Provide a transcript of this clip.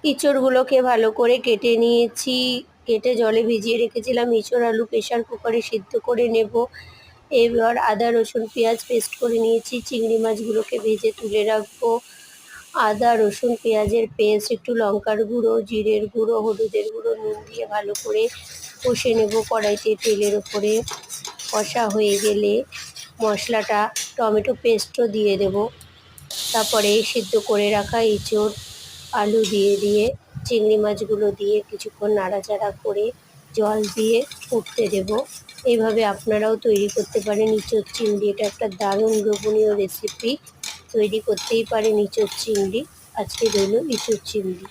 ইঁচড়গুলোকে ভালো করে কেটে নিয়েছি, কেটে জলে ভিজিয়ে রেখেছিলাম। ইঁচড় আলু প্রেশার কুকারে সিদ্ধ করে নেব। এবার আদা রসুন পেঁয়াজ পেস্ট করে নিয়েছি। চিংড়ি মাছগুলোকে ভেজে তুলে রাখবো। আদা রসুন পেঁয়াজের পেস্ট, একটু লঙ্কার গুঁড়ো, জিরের গুঁড়ো, হলুদের গুঁড়ো, নুন দিয়ে ভালো করে কষে নেব কড়াইতে তেলের ওপরে। কষা হয়ে গেলে মশলাটা, টমেটো পেস্টও দিয়ে দেব। তারপরে সিদ্ধ করে রাখা ইঁচড় আলু দিয়ে চিংড়ি মাছগুলো দিয়ে কিছুক্ষণ নাড়াচাড়া করে জল দিয়ে ফুটতে দেব। এইভাবে আপনারাও তৈরি করতে পারেন ইঁচড় চিংড়ি। এটা একটা দারুণ লোভনীয় রেসিপি। তৈরি করতেই পারেন ইঁচড় চিংড়ি। আজকে রইল ইঁচড় চিংড়ি।